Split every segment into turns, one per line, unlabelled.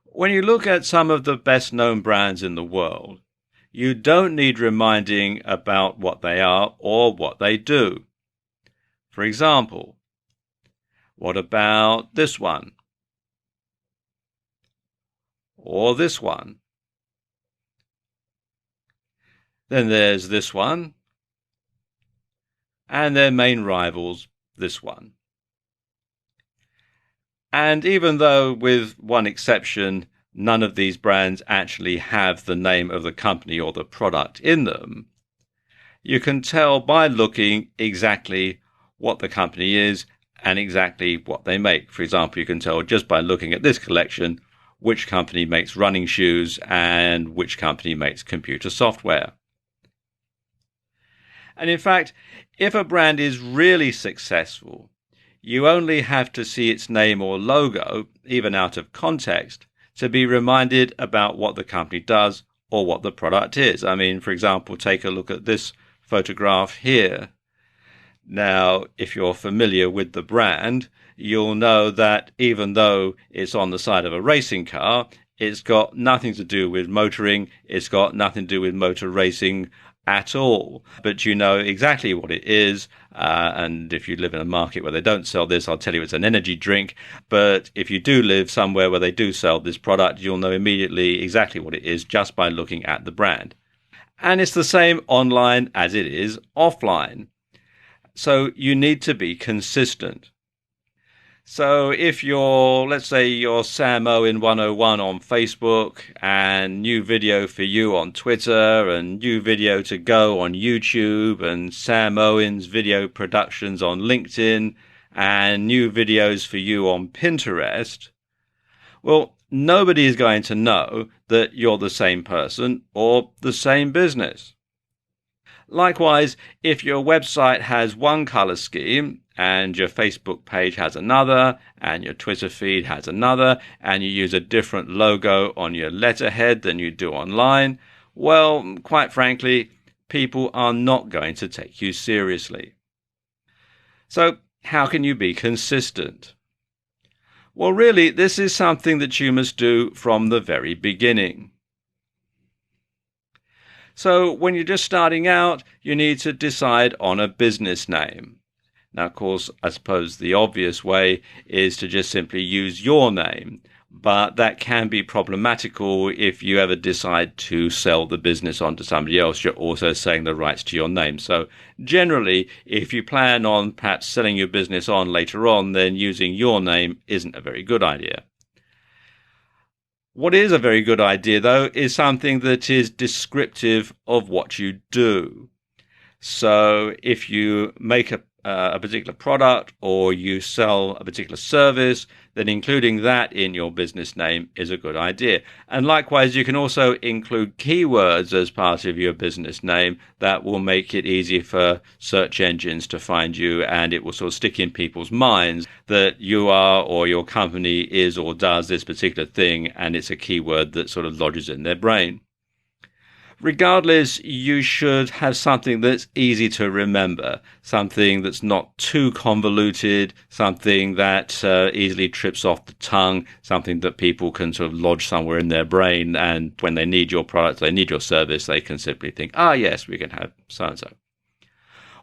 When you look at some of the best known brands in the world, you don't need reminding about what they are or what they do. For example, what about this one? Or this one? Then there's this one, and their main rivals, this one. And even though, with one exception, none of these brands actually have the name of the company or the product in them, you can tell by looking exactly what the company is and exactly what they make. For example, you can tell just by looking at this collection which company makes running shoes and which company makes computer software. And in fact, if a brand is really successful, you only have to see its name or logo, even out of context, to be reminded about what the company does or what the product is. I mean, for example, take a look at this photograph here. Now, if you're familiar with the brand, you'll know that even though it's on the side of a racing car, it's got nothing to do with motoring, it's got nothing to do with motor racing at all. But you know exactly what it is, and if you live in a market where they don't sell this, I'll tell you it's an energy drink. But if you do live somewhere where they do sell this product, you'll know immediately exactly what it is just by looking at the brand. And it's the same online as it is offline. So you need to be consistent. So if let's say you're Sam Owen 101 on Facebook, and new video for you on Twitter, and new video to go on YouTube, and Sam Owen's video productions on LinkedIn, and new videos for you on Pinterest, well, nobody is going to know that you're the same person or the same business. Likewise, if your website has one color scheme and your Facebook page has another and your Twitter feed has another and you use a different logo on your letterhead than you do online, well, quite frankly, people are not going to take you seriously. So, how can you be consistent? Well, really, this is something that you must do from the very beginning. So when you're just starting out, you need to decide on a business name. Now, of course, I suppose the obvious way is to just simply use your name, but that can be problematical if you ever decide to sell the business on to somebody else. You're also selling the rights to your name. So generally, if you plan on perhaps selling your business on later on, then using your name isn't a very good idea. What is a very good idea, though, is something that is descriptive of what you do. So if you make a particular product or you sell a particular service, then including that in your business name is a good idea. And likewise, you can also include keywords as part of your business name that will make it easy for search engines to find you, and it will sort of stick in people's minds that you are or your company is or does this particular thing, and it's a keyword that sort of lodges in their brain. Regardless, you should have something that's easy to remember, something that's not too convoluted, something that easily trips off the tongue, something that people can sort of lodge somewhere in their brain, and when they need your product, they need your service, they can simply think, yes, we can have so-and-so.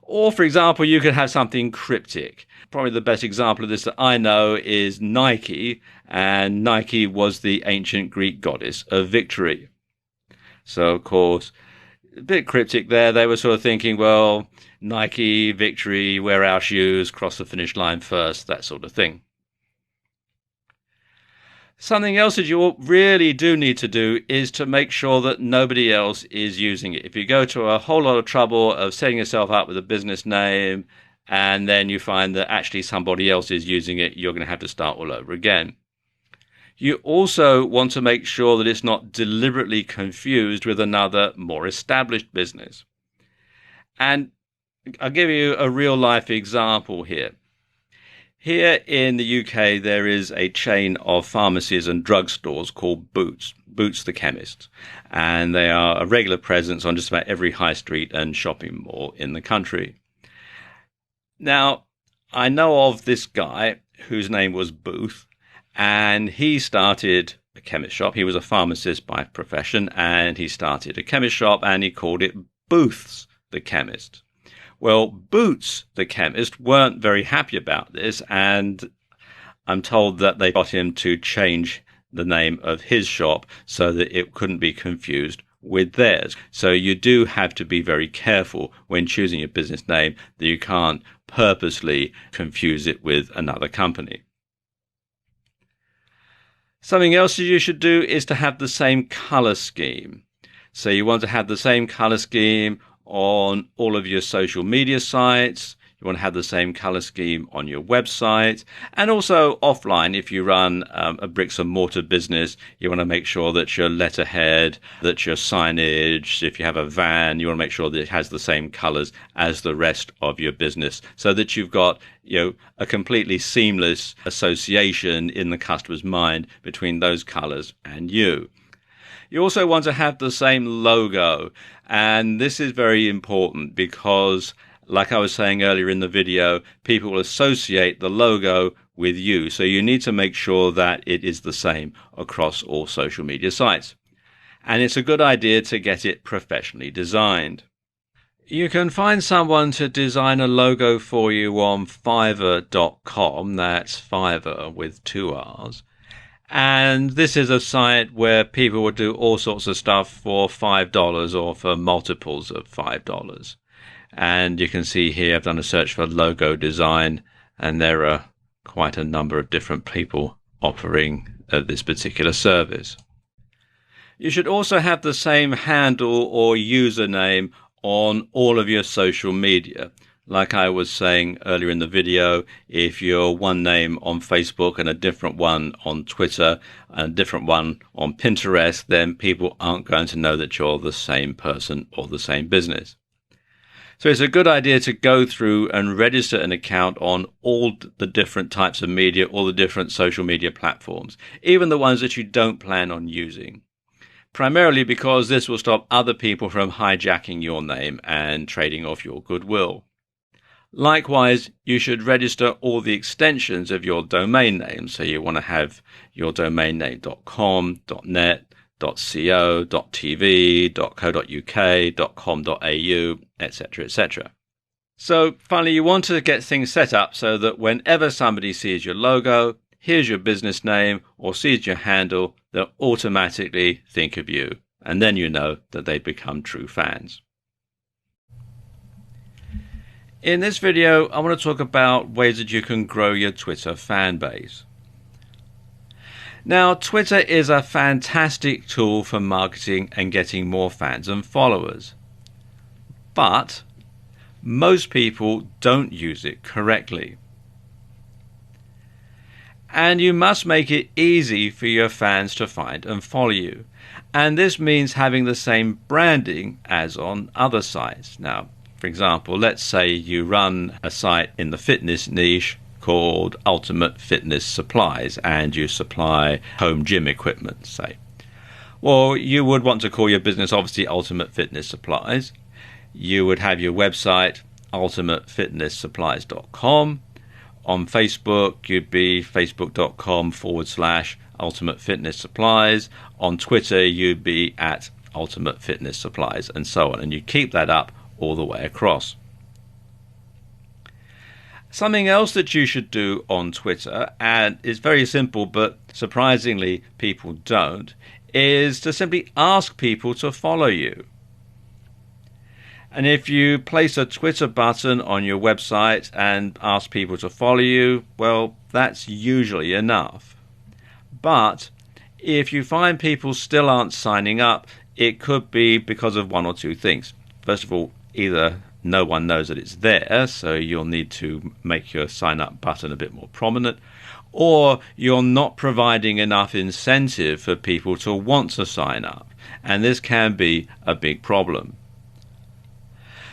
Or, for example, you could have something cryptic. Probably the best example of this that I know is Nike, and Nike was the ancient Greek goddess of victory. So, of course, a bit cryptic there. They were sort of thinking, well, Nike, victory, wear our shoes, cross the finish line first, that sort of thing. Something else that you really do need to do is to make sure that nobody else is using it. If you go to a whole lot of trouble of setting yourself up with a business name and then you find that actually somebody else is using it, you're going to have to start all over again. You also want to make sure that it's not deliberately confused with another more established business. And I'll give you a real life example here. Here in the UK, there is a chain of pharmacies and drugstores called Boots the Chemist. And they are a regular presence on just about every high street and shopping mall in the country. Now, I know of this guy whose name was Booth, and he started a chemist shop. He was a pharmacist by profession, and he started a chemist shop, and he called it Booths the Chemist. Well, Boots the Chemist weren't very happy about this, and I'm told that they got him to change the name of his shop so that it couldn't be confused with theirs. So you do have to be very careful when choosing your business name that you can't purposely confuse it with another company. Something else you should do is to have the same color scheme. So you want to have the same color scheme on all of your social media sites. You want to have the same color scheme on your website, and also offline. If you run a bricks and mortar business, you want to make sure that your letterhead, that your signage, if you have a van, you want to make sure that it has the same colors as the rest of your business, so that you've got a completely seamless association in the customer's mind between those colors and you. You also want to have the same logo, and this is very important because, like I was saying earlier in the video, people will associate the logo with you. So you need to make sure that it is the same across all social media sites. And it's a good idea to get it professionally designed. You can find someone to design a logo for you on Fiverr.com. That's Fiverr with 2 R's. And this is a site where people will do all sorts of stuff for $5 or for multiples of $5. And you can see here I've done a search for logo design, and there are quite a number of different people offering this particular service. You should also have the same handle or username on all of your social media. Like I was saying earlier in the video, if you're one name on Facebook and a different one on Twitter and a different one on Pinterest, then people aren't going to know that you're the same person or the same business. So it's a good idea to go through and register an account on all the different types of media, all the different social media platforms, even the ones that you don't plan on using. Primarily because this will stop other people from hijacking your name and trading off your goodwill. Likewise, you should register all the extensions of your domain name. So you want to have your domain name .com, .net, .co, .tv, .co.uk, .com.au, etc., etc. So finally, you want to get things set up so that whenever somebody sees your logo, hears your business name, or sees your handle, they'll automatically think of you. And then you know that they've become true fans. In this video, I want to talk about ways that you can grow your Twitter fan base. Now, Twitter is a fantastic tool for marketing and getting more fans and followers. But most people don't use it correctly. And you must make it easy for your fans to find and follow you. And this means having the same branding as on other sites. Now, for example, let's say you run a site in the fitness niche called Ultimate Fitness Supplies, and you supply home gym equipment, say. Well, you would want to call your business obviously Ultimate Fitness Supplies. You would have your website ultimatefitnesssupplies.com. On Facebook, you'd be facebook.com/Ultimate Fitness Supplies. On Twitter, you'd be at Ultimate Fitness Supplies, and so on. And you keep that up all the way across. Something else that you should do on Twitter, and it's very simple, but surprisingly people don't, is to simply ask people to follow you. And if you place a Twitter button on your website and ask people to follow you, well, that's usually enough. But if you find people still aren't signing up, it could be because of one or two things. First of all, either no one knows that it's there, so you'll need to make your sign up button a bit more prominent, or you're not providing enough incentive for people to want to sign up, and this can be a big problem.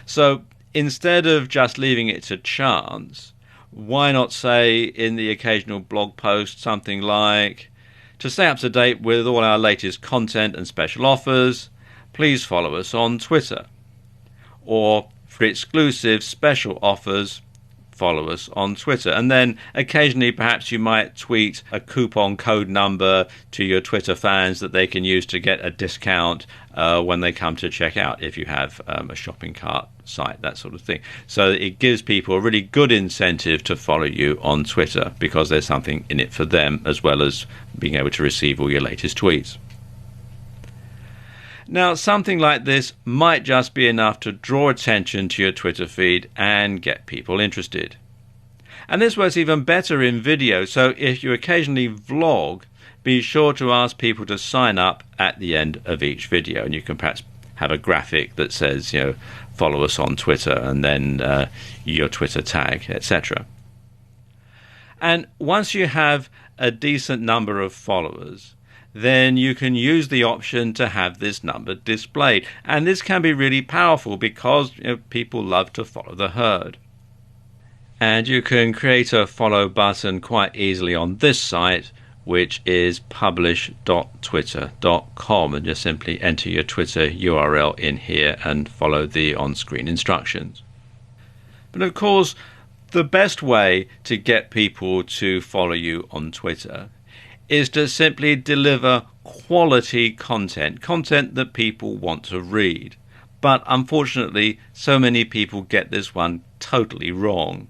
So instead of just leaving it to chance, why not say in the occasional blog post something like, to stay up to date with all our latest content and special offers, please follow us on Twitter. Or for exclusive special offers, follow us on Twitter. And then occasionally perhaps you might tweet a coupon code number to your Twitter fans that they can use to get a discount when they come to check out, if you have a shopping cart site, that sort of thing. So it gives people a really good incentive to follow you on Twitter because there's something in it for them, as well as being able to receive all your latest tweets. Now, something like this might just be enough to draw attention to your Twitter feed and get people interested. And this works even better in video, so if you occasionally vlog, be sure to ask people to sign up at the end of each video. And you can perhaps have a graphic that says, follow us on Twitter, and then your Twitter tag, etc. And once you have a decent number of followers, then you can use the option to have this number displayed. And this can be really powerful because people love to follow the herd. And you can create a follow button quite easily on this site, which is publish.twitter.com, and just simply enter your Twitter URL in here and follow the on-screen instructions. But of course, the best way to get people to follow you on Twitter is to simply deliver quality content that people want to read. But unfortunately, so many people get this one totally wrong.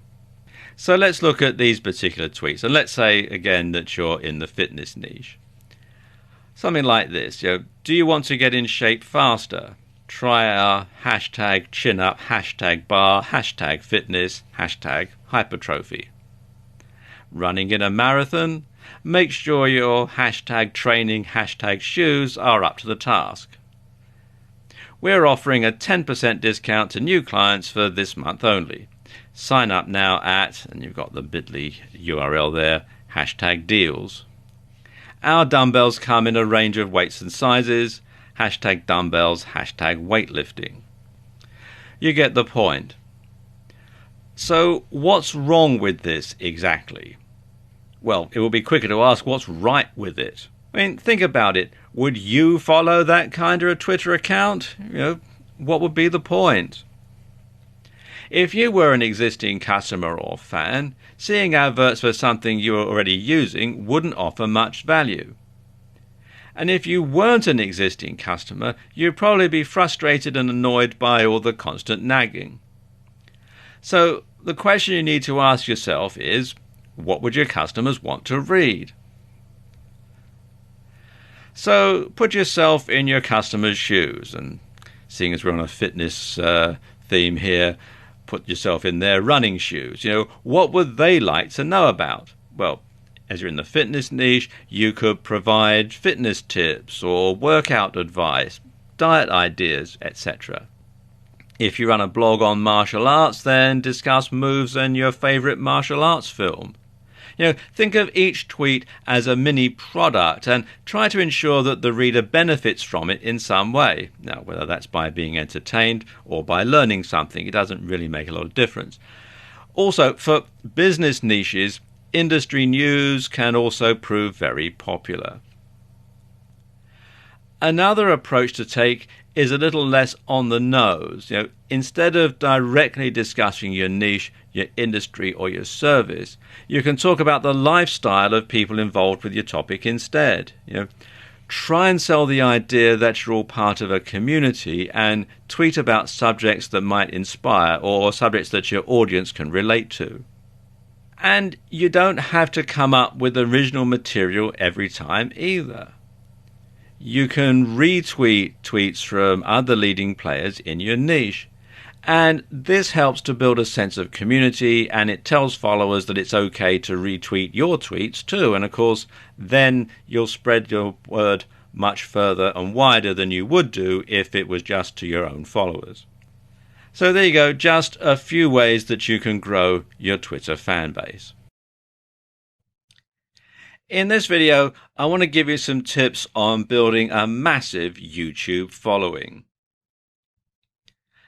So let's look at these particular tweets. And let's say, again, that you're in the fitness niche. Something like this. Do you want to get in shape faster? Try our hashtag chin up, hashtag bar, hashtag fitness, hashtag hypertrophy. Running in a marathon? Make sure your hashtag training, hashtag shoes are up to the task. We're offering a 10% discount to new clients for this month only. Sign up now at, and you've got the bit.ly URL there, hashtag deals. Our dumbbells come in a range of weights and sizes, hashtag dumbbells, hashtag weightlifting. You get the point. So what's wrong with this exactly? Well, it will be quicker to ask what's right with it. I mean, think about it. Would you follow that kind of a Twitter account? What would be the point? If you were an existing customer or fan, seeing adverts for something you were already using wouldn't offer much value. And if you weren't an existing customer, you'd probably be frustrated and annoyed by all the constant nagging. So the question you need to ask yourself is, what would your customers want to read? So put yourself in your customer's shoes, and seeing as we're on a fitness theme here, put yourself in their running shoes. What would they like to know about? Well, as you're in the fitness niche, you could provide fitness tips or workout advice, diet ideas, etc. If you run a blog on martial arts, then discuss moves in your favorite martial arts film. Think of each tweet as a mini product and try to ensure that the reader benefits from it in some way. Now, whether that's by being entertained or by learning something, it doesn't really make a lot of difference. Also, for business niches, industry news can also prove very popular. Another approach to take is a little less on the nose. Instead of directly discussing your niche, your industry or your service, you can talk about the lifestyle of people involved with your topic instead. Try and sell the idea that you're all part of a community and tweet about subjects that might inspire or subjects that your audience can relate to. And you don't have to come up with original material every time either. You can retweet tweets from other leading players in your niche. And this helps to build a sense of community, and it tells followers that it's okay to retweet your tweets too. And of course, then you'll spread your word much further and wider than you would do if it was just to your own followers. So there you go, just a few ways that you can grow your Twitter fan base. In this video, I want to give you some tips on building a massive YouTube following.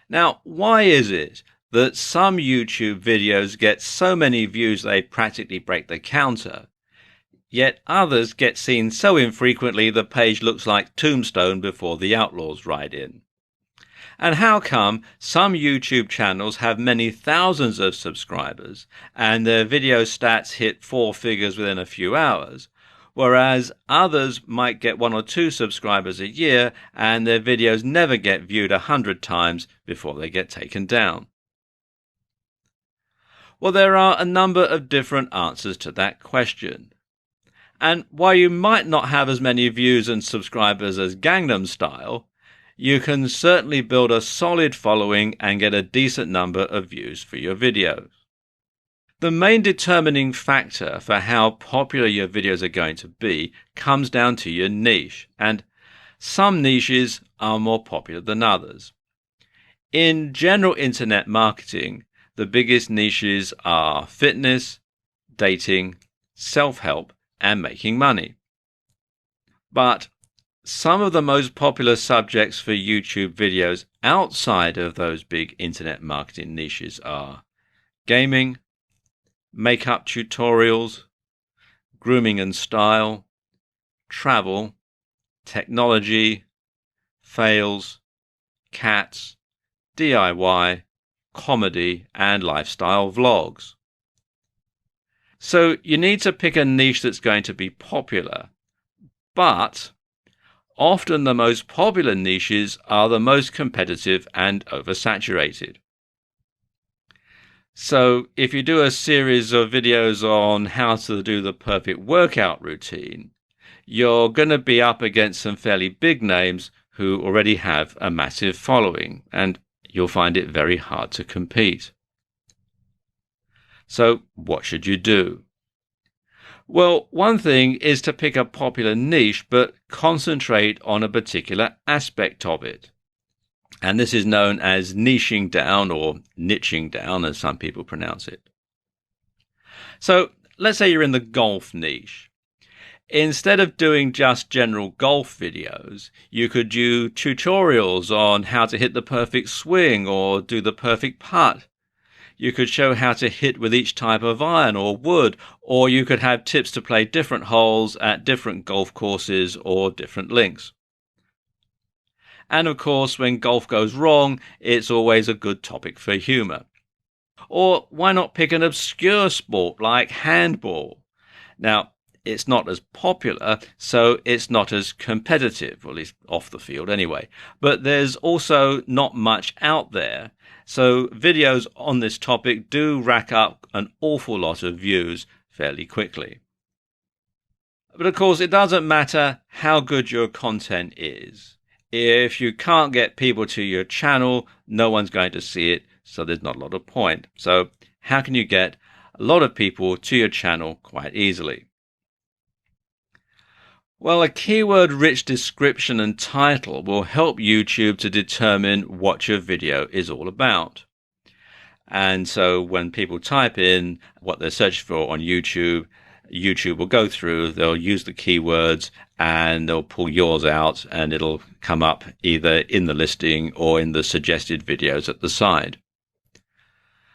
Now, why is it that some YouTube videos get so many views they practically break the counter, yet others get seen so infrequently the page looks like Tombstone before the Outlaws ride in? And how come some YouTube channels have many thousands of subscribers and their video stats hit four figures within a few hours, whereas others might get 1 or 2 subscribers a year and their videos never get viewed 100 times before they get taken down? Well, there are a number of different answers to that question. And while you might not have as many views and subscribers as Gangnam Style, you can certainly build a solid following and get a decent number of views for your videos. The main determining factor for how popular your videos are going to be comes down to your niche, and some niches are more popular than others. In general internet marketing, the biggest niches are fitness, dating, self-help, and making money. But some of the most popular subjects for YouTube videos outside of those big internet marketing niches are gaming, makeup tutorials, grooming and style, travel, technology, fails, cats, DIY, comedy, and lifestyle vlogs. So you need to pick a niche that's going to be popular, but often the most popular niches are the most competitive and oversaturated. So if you do a series of videos on how to do the perfect workout routine, you're going to be up against some fairly big names who already have a massive following, and you'll find it very hard to compete. So what should you do? Well, one thing is to pick a popular niche, but concentrate on a particular aspect of it. And this is known as niching down, or niching down, as some people pronounce it. So let's say you're in the golf niche. Instead of doing just general golf videos, you could do tutorials on how to hit the perfect swing or do the perfect putt. You could show how to hit with each type of iron or wood, or you could have tips to play different holes at different golf courses or different links. And of course, when golf goes wrong, it's always a good topic for humor. Or why not pick an obscure sport like handball? Now, it's not as popular, so it's not as competitive, or at least off the field anyway. But there's also not much out there, so videos on this topic do rack up an awful lot of views fairly quickly. But of course, it doesn't matter how good your content is. If you can't get people to your channel, no one's going to see it, so there's not a lot of point. So how can you get a lot of people to your channel quite easily? Well, a keyword-rich description and title will help YouTube to determine what your video is all about. And so when people type in what they're searching for on YouTube, YouTube will go through, they'll use the keywords, and they'll pull yours out, and it'll come up either in the listing or in the suggested videos at the side.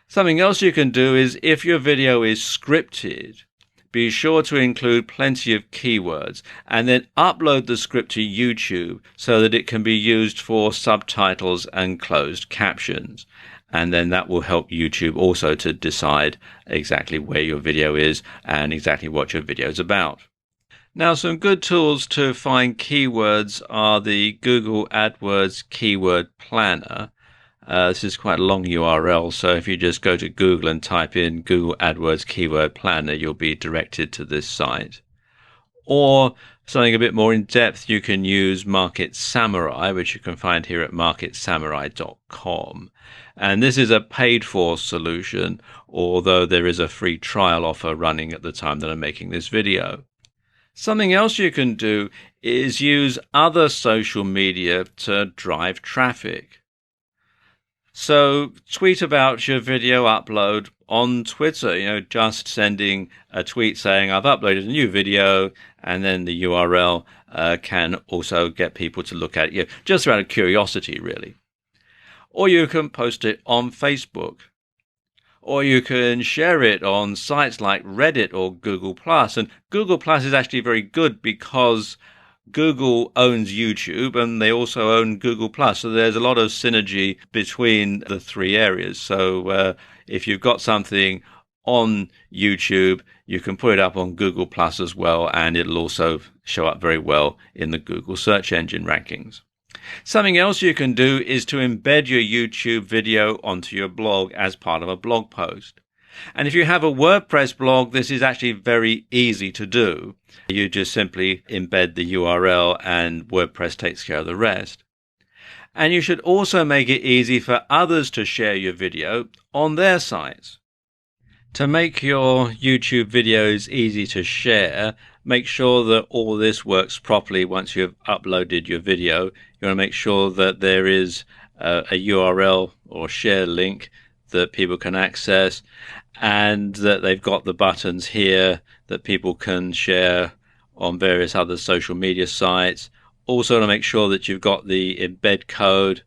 Something else you can do is, if your video is scripted, be sure to include plenty of keywords and then upload the script to YouTube so that it can be used for subtitles and closed captions. And then that will help YouTube also to decide exactly where your video is and exactly what your video is about. Now, some good tools to find keywords are the Google AdWords Keyword Planner. This is quite a long URL, so if you just go to Google and type in Google AdWords Keyword Planner, you'll be directed to this site. Or something a bit more in depth, you can use Market Samurai, which you can find here at marketsamurai.com. And this is a paid-for solution, although there is a free trial offer running at the time that I'm making this video. Something else you can do is use other social media to drive traffic. So tweet about your video upload on Twitter, just sending a tweet saying I've uploaded a new video, and then the URL can also get people to look at it, just out of curiosity, really. Or you can post it on Facebook. Or you can share it on sites like Reddit or Google+. And Google+ is actually very good because Google owns YouTube and they also own Google Plus. So there's a lot of synergy between the three areas. So if you've got something on YouTube, you can put it up on Google Plus as well, and it'll also show up very well in the Google search engine rankings. Something else you can do is to embed your YouTube video onto your blog as part of a blog post. And if you have a WordPress blog, this is actually very easy to do. You just simply embed the URL and WordPress takes care of the rest. And you should also make it easy for others to share your video on their sites. To make your YouTube videos easy to share, make sure that all this works properly once you've uploaded your video. You want to make sure that there is a URL or share link that people can access, and that they've got the buttons here that people can share on various other social media sites. Also to make sure that you've got the embed code,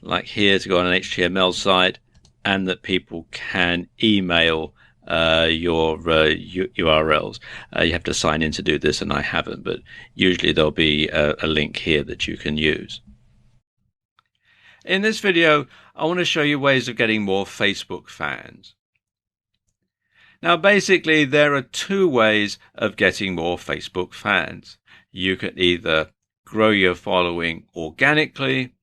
like here, to go on an HTML site, and that people can email your URLs. You have to sign in to do this, and I haven't, but usually there'll be a link here that you can use. In this video, I want to show you ways of getting more Facebook fans. Now, basically, there are two ways of getting more Facebook fans. You can either grow your following organically,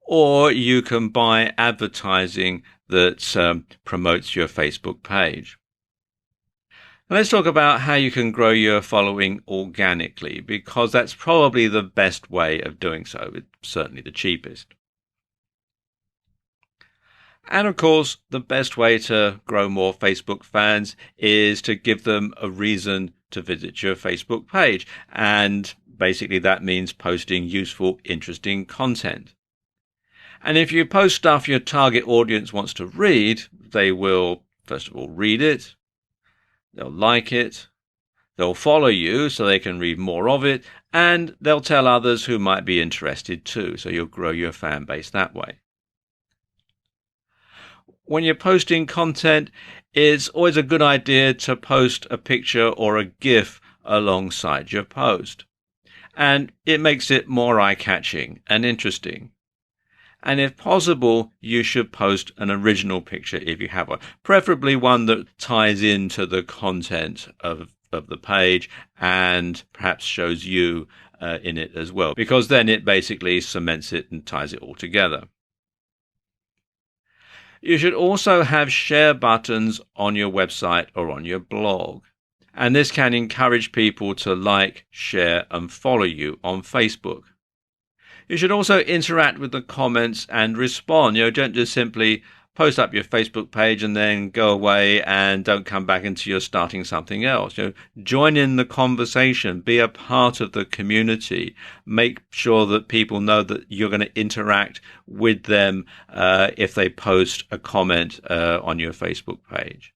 or you can buy advertising that promotes your Facebook page. Now, let's talk about how you can grow your following organically, because that's probably the best way of doing so. It's certainly the cheapest. And of course, the best way to grow more Facebook fans is to give them a reason to visit your Facebook page. And basically that means posting useful, interesting content. And if you post stuff your target audience wants to read, they will, first of all, read it. They'll like it. They'll follow you so they can read more of it. And they'll tell others who might be interested too. So you'll grow your fan base that way. When you're posting content, it's always a good idea to post a picture or a GIF alongside your post. And it makes it more eye-catching and interesting. And if possible, you should post an original picture if you have one, preferably one that ties into the content of the page and perhaps shows you in it as well, because then it basically cements it and ties it all together. You should also have share buttons on your website or on your blog. And this can encourage people to like, share, and follow you on Facebook. You should also interact with the comments and respond. Don't just simply post up your Facebook page and then go away and don't come back until you're starting something else. Join in the conversation, be a part of the community, make sure that people know that you're going to interact with them if they post a comment on your Facebook page.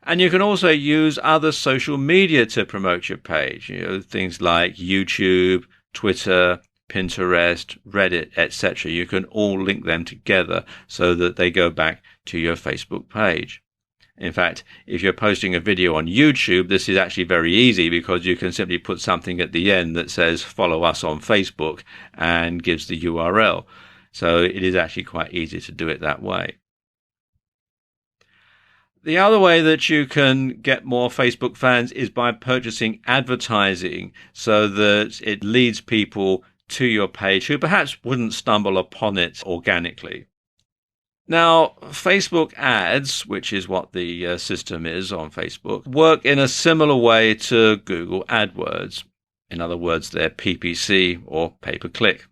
And you can also use other social media to promote your page, things like YouTube, Twitter, Pinterest, Reddit, etc. You can all link them together so that they go back to your Facebook page. In fact, if you're posting a video on YouTube, this is actually very easy because you can simply put something at the end that says follow us on Facebook and gives the URL. So it is actually quite easy to do it that way. The other way that you can get more Facebook fans is by purchasing advertising so that it leads people to your page who perhaps wouldn't stumble upon it organically. Now, Facebook ads, which is what the system is on Facebook, work in a similar way to Google AdWords. In other words, they're PPC or pay-per-click.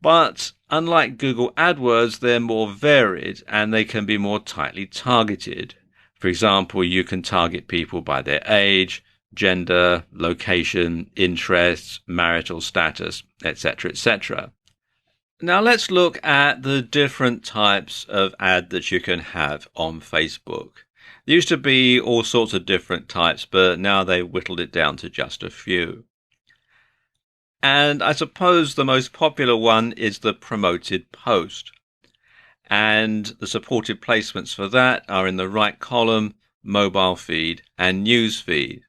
But unlike Google AdWords, they're more varied and they can be more tightly targeted. For example, you can target people by their age, gender, location, interests, marital status, etc., etc. Now let's look at the different types of ad that you can have on Facebook. There used to be all sorts of different types, but now they've whittled it down to just a few. And I suppose the most popular one is the promoted post. And the supported placements for that are in the right column, mobile feed, and news feed.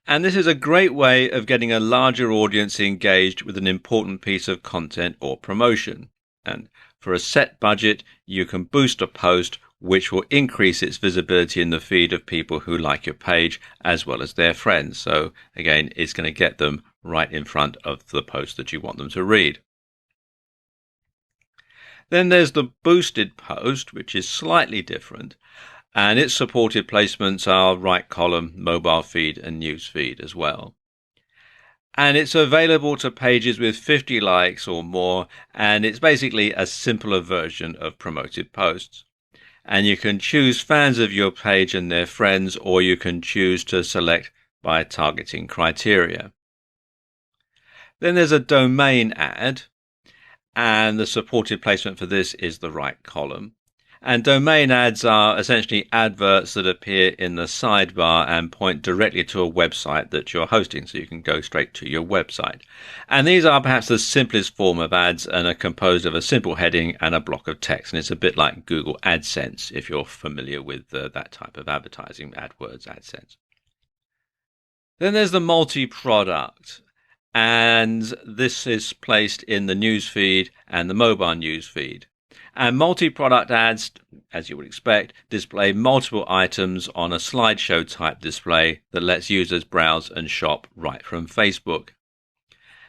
And this is a great way of getting a larger audience engaged with an important piece of content or promotion. And for a set budget, you can boost a post which will increase its visibility in the feed of people who like your page as well as their friends. So again, it's going to get them right in front of the post that you want them to read. Then there's the boosted post, which is slightly different, and its supported placements are right column, mobile feed and news feed as well. And it's available to pages with 50 likes or more, and it's basically a simpler version of promoted posts. And you can choose fans of your page and their friends, or you can choose to select by targeting criteria. Then there's a domain ad, and the supported placement for this is the right column. And domain ads are essentially adverts that appear in the sidebar and point directly to a website that you're hosting, so you can go straight to your website. And these are perhaps the simplest form of ads and are composed of a simple heading and a block of text. And it's a bit like Google AdSense, if you're familiar with that type of advertising, AdWords, AdSense. Then there's the multi-product. And this is placed in the newsfeed and the mobile newsfeed. And multi-product ads, as you would expect, display multiple items on a slideshow type display that lets users browse and shop right from Facebook.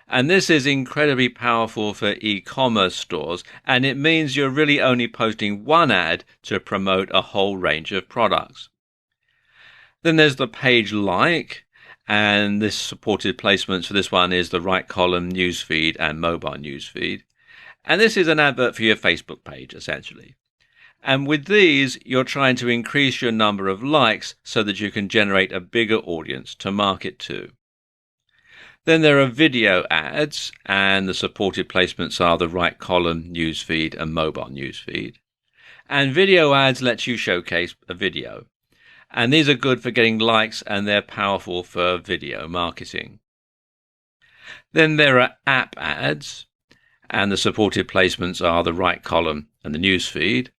And this is incredibly powerful for e-commerce stores, and it means you're really only posting one ad to promote a whole range of products. Then there's the page like. And this supported placements for this one is the right column, newsfeed and mobile newsfeed. And this is an advert for your Facebook page, essentially. And with these, you're trying to increase your number of likes so that you can generate a bigger audience to market to. Then there are video ads, and the supported placements are the right column, newsfeed and mobile newsfeed. And video ads lets you showcase a video. And these are good for getting likes, and they're powerful for video marketing. Then there are app ads, and the supported placements are the right column and the newsfeed.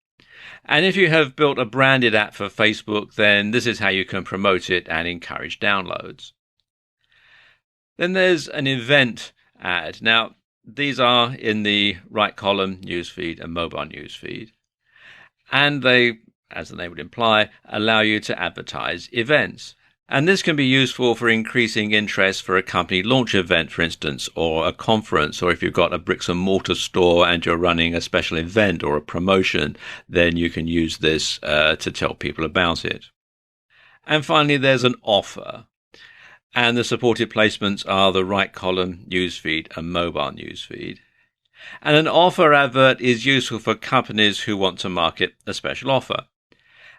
And if you have built a branded app for Facebook, then this is how you can promote it and encourage downloads. Then there's an event ad. Now, these are in the right column, newsfeed and mobile newsfeed. And they, as the name would imply, allow you to advertise events. And this can be useful for increasing interest for a company launch event, for instance, or a conference, or if you've got a bricks and mortar store and you're running a special event or a promotion, then you can use this to tell people about it. And finally, there's an offer. And the supported placements are the right column, newsfeed and mobile newsfeed. And an offer advert is useful for companies who want to market a special offer.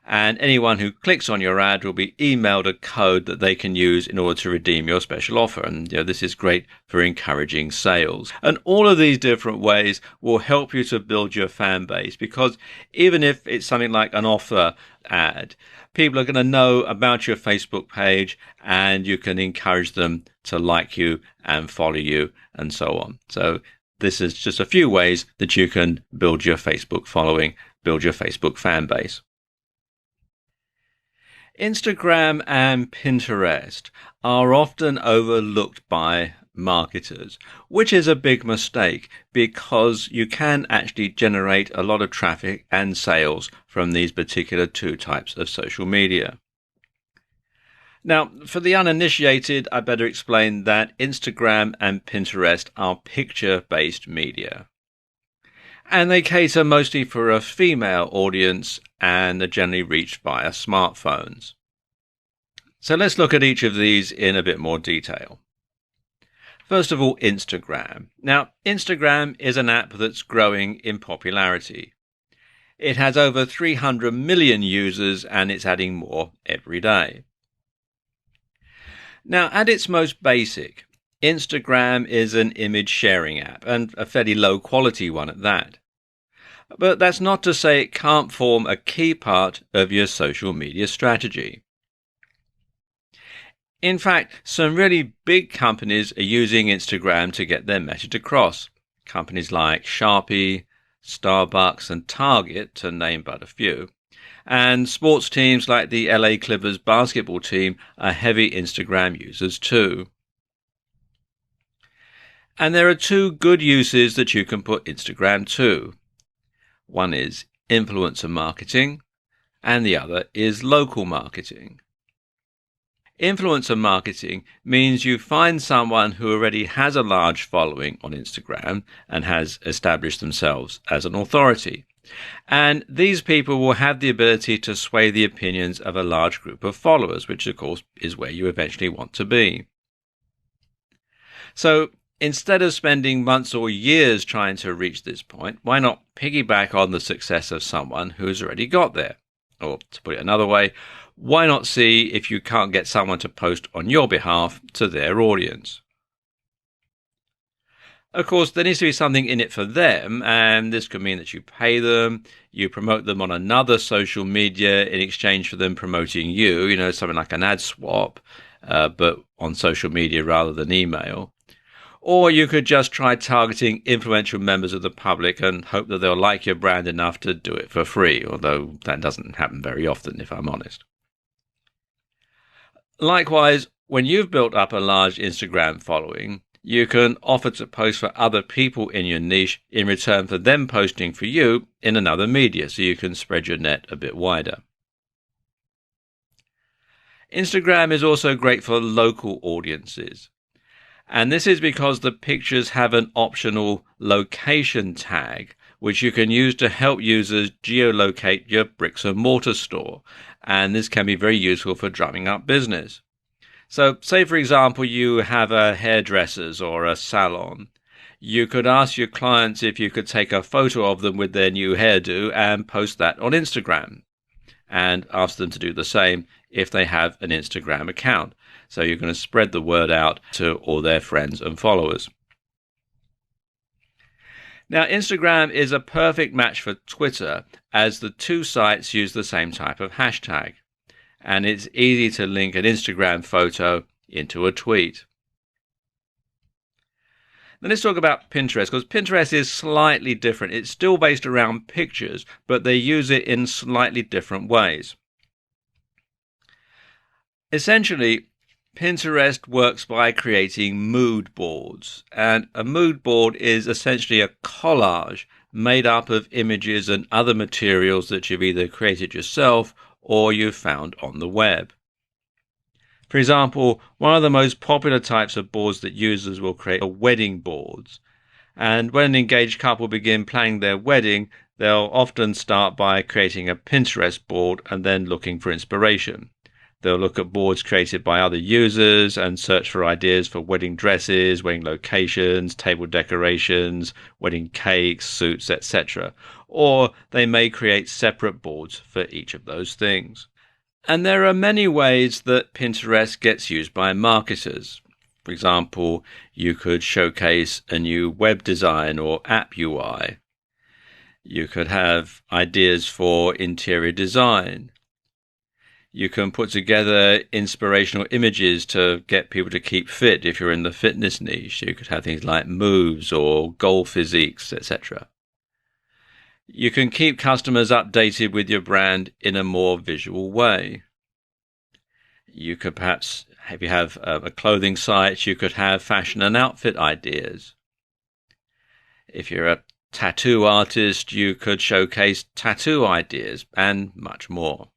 And anyone who clicks on your ad will be emailed a code that they can use in order to redeem your special offer. And this is great for encouraging sales. And all of these different ways will help you to build your fan base, because even if it's something like an offer ad, people are going to know about your Facebook page, and you can encourage them to like you and follow you and so on. So this is just a few ways that you can build your Facebook following, build your Facebook fan base. Instagram and Pinterest are often overlooked by marketers, which is a big mistake, because you can actually generate a lot of traffic and sales from these particular two types of social media. Now, for the uninitiated, I better explain that Instagram and Pinterest are picture-based media. And they cater mostly for a female audience and are generally reached via smartphones. So let's look at each of these in a bit more detail. First of all, Instagram. Now, Instagram is an app that's growing in popularity. It has over 300 million users, and it's adding more every day. Now, at its most basic, Instagram is an image sharing app, and a fairly low quality one at that. But that's not to say it can't form a key part of your social media strategy. In fact, some really big companies are using Instagram to get their message across. Companies like Sharpie, Starbucks and Target, to name but a few. And sports teams like the LA Clippers basketball team are heavy Instagram users too. And there are two good uses that you can put Instagram to. One is influencer marketing, and the other is local marketing. Influencer marketing means you find someone who already has a large following on Instagram and has established themselves as an authority. And these people will have the ability to sway the opinions of a large group of followers, which of course is where you eventually want to be. So instead of spending months or years trying to reach this point, why not piggyback on the success of someone who's already got there? Or to put it another way, why not see if you can't get someone to post on your behalf to their audience? Of course, there needs to be something in it for them, and this could mean that you pay them, you promote them on another social media in exchange for them promoting you, something like an ad swap, but on social media rather than email. Or you could just try targeting influential members of the public and hope that they'll like your brand enough to do it for free, although that doesn't happen very often, if I'm honest. Likewise, when you've built up a large Instagram following, you can offer to post for other people in your niche in return for them posting for you in another media, so you can spread your net a bit wider. Instagram is also great for local audiences. And this is because the pictures have an optional location tag, which you can use to help users geolocate your bricks and mortar store. And this can be very useful for drumming up business. So say, for example, you have a hairdresser's or a salon. You could ask your clients if you could take a photo of them with their new hairdo and post that on Instagram, and ask them to do the same if they have an Instagram account. So you're going to spread the word out to all their friends and followers. Now, Instagram is a perfect match for Twitter, as the two sites use the same type of hashtag, and it's easy to link an Instagram photo into a tweet. Then let's talk about Pinterest, because Pinterest is slightly different. It's still based around pictures, but they use it in slightly different ways. Essentially, Pinterest works by creating mood boards, and a mood board is essentially a collage made up of images and other materials that you've either created yourself or you've found on the web. For example, one of the most popular types of boards that users will create are wedding boards. And when an engaged couple begin planning their wedding, they'll often start by creating a Pinterest board and then looking for inspiration. They'll look at boards created by other users and search for ideas for wedding dresses, wedding locations, table decorations, wedding cakes, suits, etc. Or they may create separate boards for each of those things. And there are many ways that Pinterest gets used by marketers. For example, you could showcase a new web design or app UI. You could have ideas for interior design. You can put together inspirational images to get people to keep fit if you're in the fitness niche. You could have things like moves or goal physiques, etc. You can keep customers updated with your brand in a more visual way. You could perhaps, if you have a clothing site, you could have fashion and outfit ideas. If you're a tattoo artist, you could showcase tattoo ideas and much more.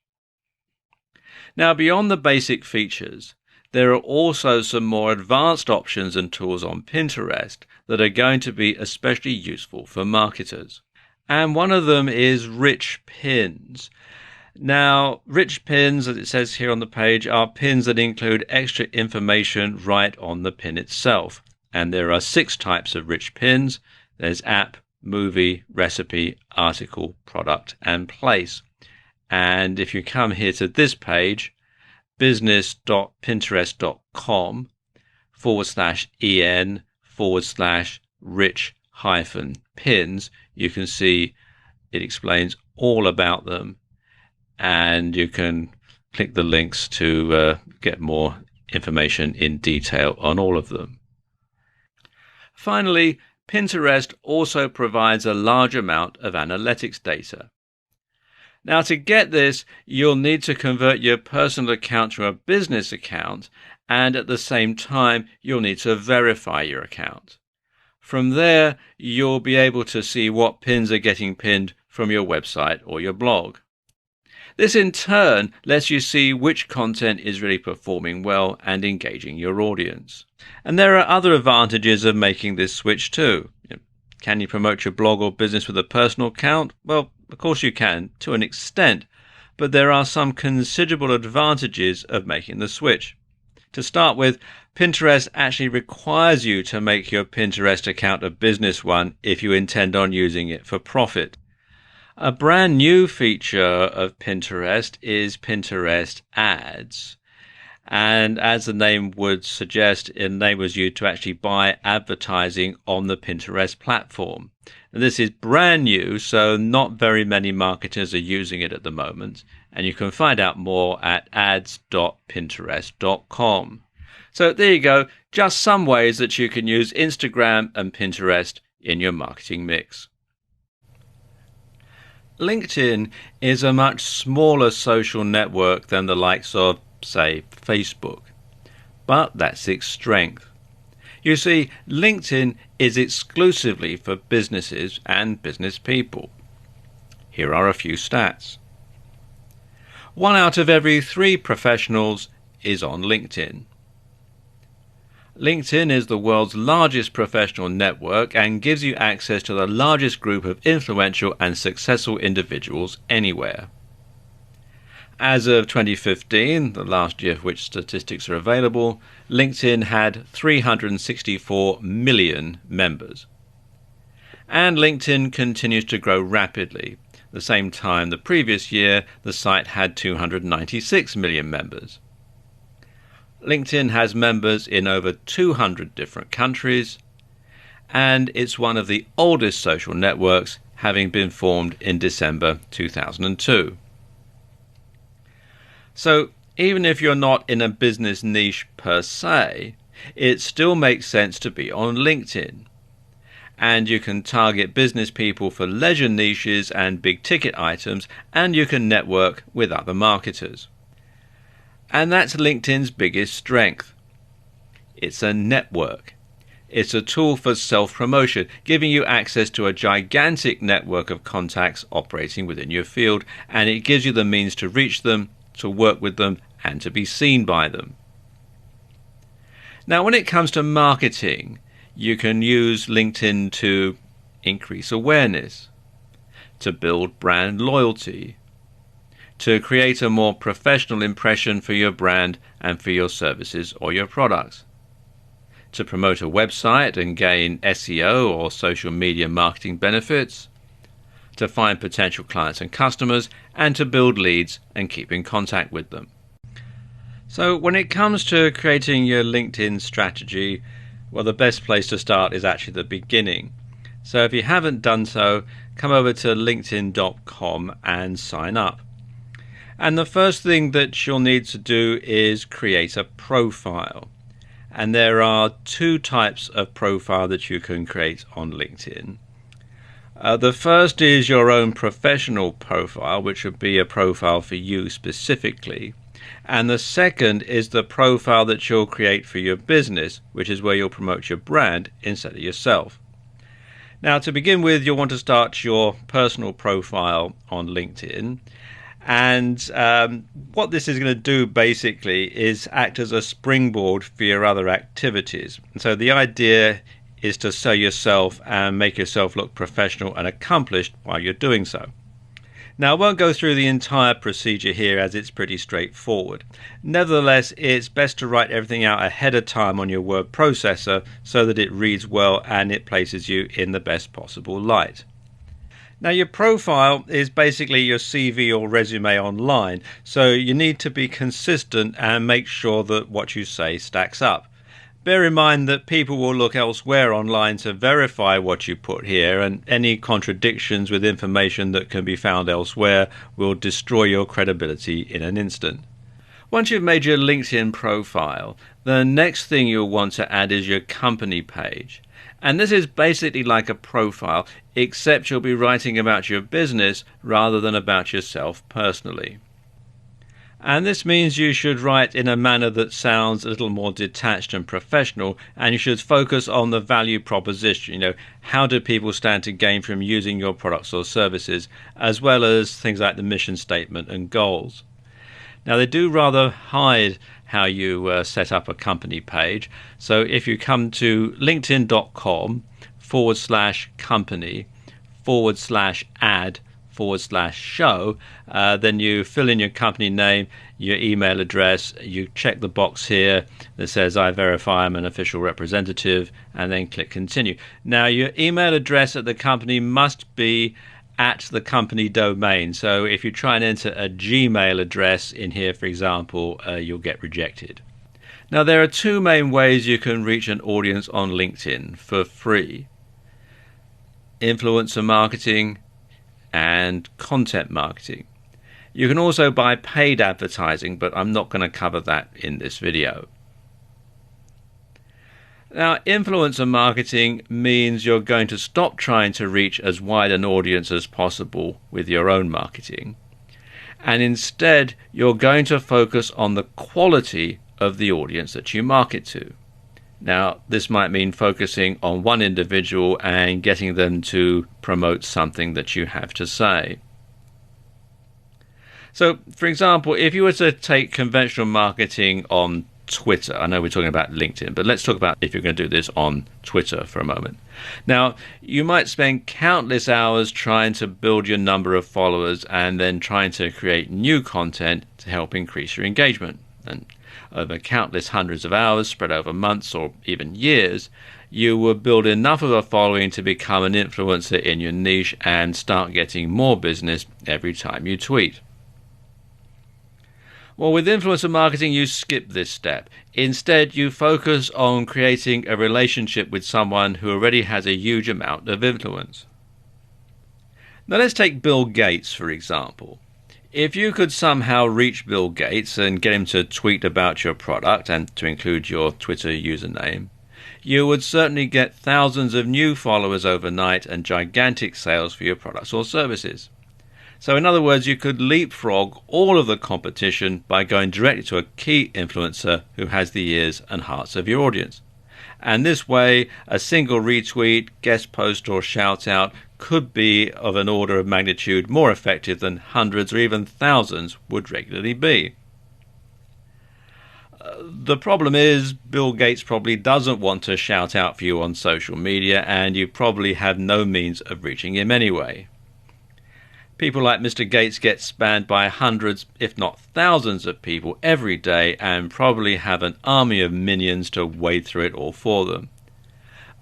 Now, beyond the basic features, there are also some more advanced options and tools on Pinterest that are going to be especially useful for marketers. And one of them is rich pins. Now, rich pins, as it says here on the page, are pins that include extra information right on the pin itself. And there are 6 types of rich pins. There's app, movie, recipe, article, product, and place. And if you come here to this page, business.pinterest.com/en/rich-pins, you can see it explains all about them, and you can click the links to get more information in detail on all of them. Finally, Pinterest also provides a large amount of analytics data. Now, to get this, you'll need to convert your personal account to a business account, and at the same time, you'll need to verify your account. From there, you'll be able to see what pins are getting pinned from your website or your blog. This in turn lets you see which content is really performing well and engaging your audience. And there are other advantages of making this switch too. Can you promote your blog or business with a personal account? Well, of course you can, to an extent, but there are some considerable advantages of making the switch. To start with, Pinterest actually requires you to make your Pinterest account a business one if you intend on using it for profit. A brand new feature of Pinterest is Pinterest Ads. And as the name would suggest, it enables you to actually buy advertising on the Pinterest platform. And this is brand new, so not very many marketers are using it at the moment. And you can find out more at ads.pinterest.com. So there you go, just some ways that you can use Instagram and Pinterest in your marketing mix. LinkedIn is a much smaller social network than the likes of, say, Facebook. But that's its strength. You see, LinkedIn is exclusively for businesses and business people. Here are a few stats. 1 out of every 3 professionals is on LinkedIn. LinkedIn is the world's largest professional network and gives you access to the largest group of influential and successful individuals anywhere. As of 2015, the last year of which statistics are available, LinkedIn had 364 million members. And LinkedIn continues to grow rapidly. At the same time the previous year, the site had 296 million members. LinkedIn has members in over 200 different countries, and it's one of the oldest social networks, having been formed in December 2002. So even if you're not in a business niche per se, it still makes sense to be on LinkedIn. And you can target business people for leisure niches and big ticket items, and you can network with other marketers. And that's LinkedIn's biggest strength. It's a network. It's a tool for self-promotion, giving you access to a gigantic network of contacts operating within your field, and it gives you the means to reach them, to work with them, and to be seen by them. Now, when it comes to marketing, you can use LinkedIn to increase awareness, to build brand loyalty, to create a more professional impression for your brand and for your services or your products, to promote a website and gain SEO or social media marketing benefits, to find potential clients and customers, and to build leads and keep in contact with them. So when it comes to creating your LinkedIn strategy, well, the best place to start is actually the beginning. So if you haven't done so, come over to linkedin.com and sign up. And the first thing that you'll need to do is create a profile. And there are 2 types of profile that you can create on LinkedIn. The first is your own professional profile, which would be a profile for you specifically. And the second is the profile that you'll create for your business, which is where you'll promote your brand instead of yourself. Now, to begin with, you'll want to start your personal profile on LinkedIn. And what this is going to do basically is act as a springboard for your other activities. And so the idea is to sell yourself and make yourself look professional and accomplished while you're doing so. Now, I won't go through the entire procedure here as it's pretty straightforward. Nevertheless, it's best to write everything out ahead of time on your word processor so that it reads well and it places you in the best possible light. Now, your profile is basically your CV or resume online, so you need to be consistent and make sure that what you say stacks up. Bear in mind that people will look elsewhere online to verify what you put here, and any contradictions with information that can be found elsewhere will destroy your credibility in an instant. Once you've made your LinkedIn profile, the next thing you'll want to add is your company page. And this is basically like a profile, except you'll be writing about your business rather than about yourself personally. And this means you should write in a manner that sounds a little more detached and professional, and you should focus on the value proposition. How do people stand to gain from using your products or services, as well as things like the mission statement and goals. Now, they do rather hide how you set up a company page. So if you come to linkedin.com/company/add/show, then you fill in your company name, your email address, you check the box here that says I verify I'm an official representative, and then click continue. Now, your email address at the company must be at the company domain. So if you try and enter a Gmail address in here, for example, you'll get rejected. Now, there are two main ways you can reach an audience on LinkedIn for free: influencer marketing and content marketing. You can also buy paid advertising, but I'm not going to cover that in this video. Now, influencer marketing means you're going to stop trying to reach as wide an audience as possible with your own marketing, and instead you're going to focus on the quality of the audience that you market to. Now, this might mean focusing on one individual and getting them to promote something that you have to say. So, for example, if you were to take conventional marketing on Twitter, I know we're talking about LinkedIn, but let's talk about if you're going to do this on Twitter for a moment. Now, you might spend countless hours trying to build your number of followers and then trying to create new content to help increase your engagement. And over countless hundreds of hours spread over months or even years, you will build enough of a following to become an influencer in your niche and start getting more business every time you tweet. Well, with influencer marketing, you skip this step. Instead, you focus on creating a relationship with someone who already has a huge amount of influence. Now, let's take Bill Gates, for example. If you could somehow reach Bill Gates and get him to tweet about your product and to include your Twitter username, you would certainly get thousands of new followers overnight and gigantic sales for your products or services. So in other words, you could leapfrog all of the competition by going directly to a key influencer who has the ears and hearts of your audience. And this way, a single retweet, guest post or shout out could be of an order of magnitude more effective than hundreds or even thousands would regularly be. The problem is Bill Gates probably doesn't want to shout out for you on social media, and you probably have no means of reaching him anyway. People like Mr. Gates get spammed by hundreds, if not thousands of people every day and probably have an army of minions to wade through it all for them.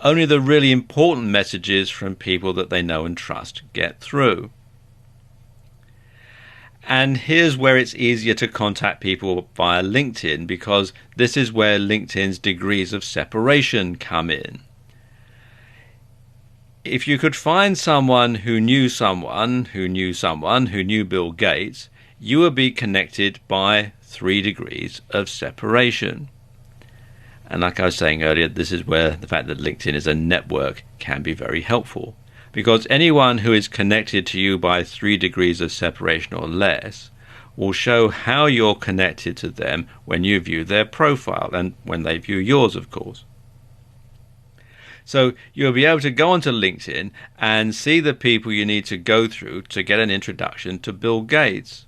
Only the really important messages from people that they know and trust get through. And here's where it's easier to contact people via LinkedIn, because this is where LinkedIn's degrees of separation come in. If you could find someone who knew someone who knew someone who knew Bill Gates, you would be connected by 3 degrees of separation. And like I was saying earlier, this is where the fact that LinkedIn is a network can be very helpful, because anyone who is connected to you by 3 degrees of separation or less will show how you're connected to them when you view their profile and when they view yours, of course. So you'll be able to go onto LinkedIn and see the people you need to go through to get an introduction to Bill Gates.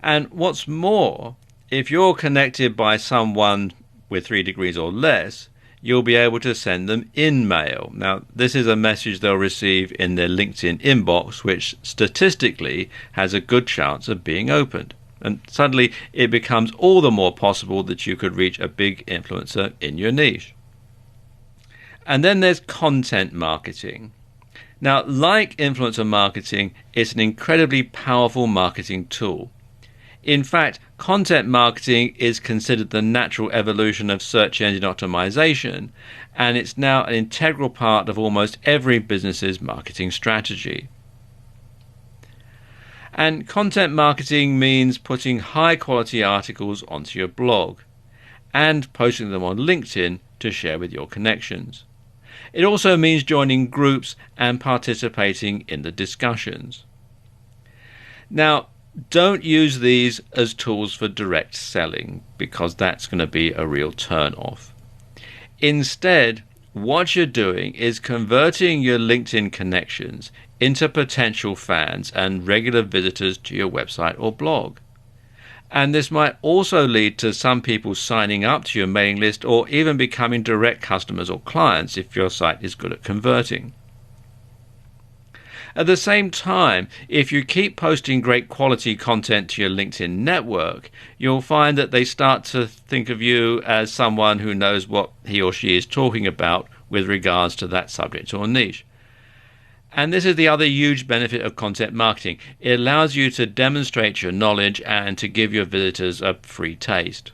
And what's more, if you're connected by someone with 3 degrees or less, you'll be able to send them in-mail. Now, this is a message they'll receive in their LinkedIn inbox, which statistically has a good chance of being opened. And suddenly it becomes all the more possible that you could reach a big influencer in your niche. And then there's content marketing. Now, like influencer marketing, it's an incredibly powerful marketing tool. In fact, content marketing is considered the natural evolution of search engine optimization, and it's now an integral part of almost every business's marketing strategy. And content marketing means putting high quality articles onto your blog and posting them on LinkedIn to share with your connections. It also means joining groups and participating in the discussions. Now, don't use these as tools for direct selling, because that's going to be a real turn-off. Instead, what you're doing is converting your LinkedIn connections into potential fans and regular visitors to your website or blog. And this might also lead to some people signing up to your mailing list or even becoming direct customers or clients if your site is good at converting. At the same time, if you keep posting great quality content to your LinkedIn network, you'll find that they start to think of you as someone who knows what he or she is talking about with regards to that subject or niche. And this is the other huge benefit of content marketing. It allows you to demonstrate your knowledge and to give your visitors a free taste.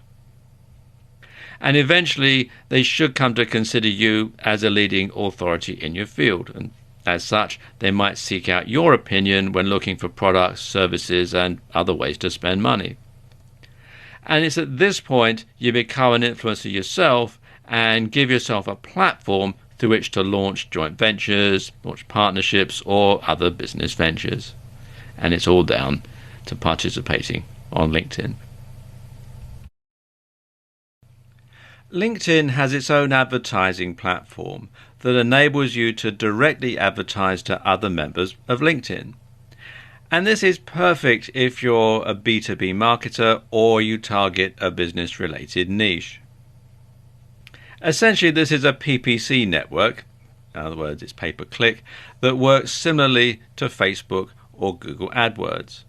And eventually, they should come to consider you as a leading authority in your field. And as such, they might seek out your opinion when looking for products, services, and other ways to spend money. And it's at this point you become an influencer yourself and give yourself a platform through which to launch joint ventures, launch partnerships, or other business ventures. And it's all down to participating on LinkedIn. LinkedIn has its own advertising platform that enables you to directly advertise to other members of LinkedIn. And this is perfect if you're a B2B marketer or you target a business-related niche. Essentially, this is a PPC network, in other words, it's pay-per-click, that works similarly to Facebook or Google AdWords.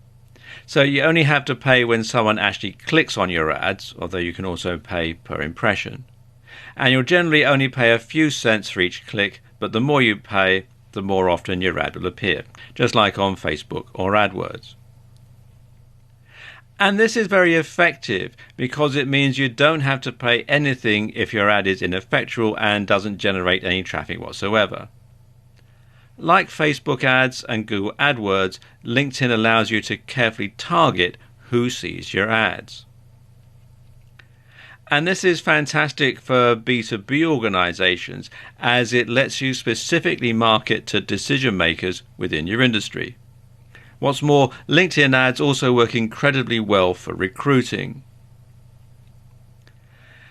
So you only have to pay when someone actually clicks on your ads, although you can also pay per impression. And you'll generally only pay a few cents for each click, but the more you pay, the more often your ad will appear, just like on Facebook or AdWords. And this is very effective because it means you don't have to pay anything if your ad is ineffectual and doesn't generate any traffic whatsoever. Like Facebook ads and Google AdWords, LinkedIn allows you to carefully target who sees your ads. And this is fantastic for B2B organizations as it lets you specifically market to decision makers within your industry. What's more, LinkedIn ads also work incredibly well for recruiting.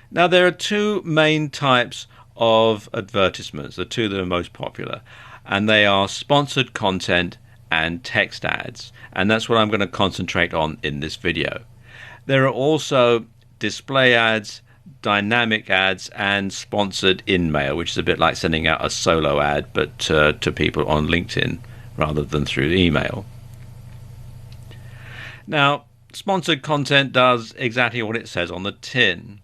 Now, there are two main types of advertisements, the two that are most popular, and they are sponsored content and text ads. And that's what I'm going to concentrate on in this video. There are also display ads, dynamic ads, and sponsored in-mail, which is a bit like sending out a solo ad, but to people on LinkedIn rather than through email. Now, sponsored content does exactly what it says on the tin.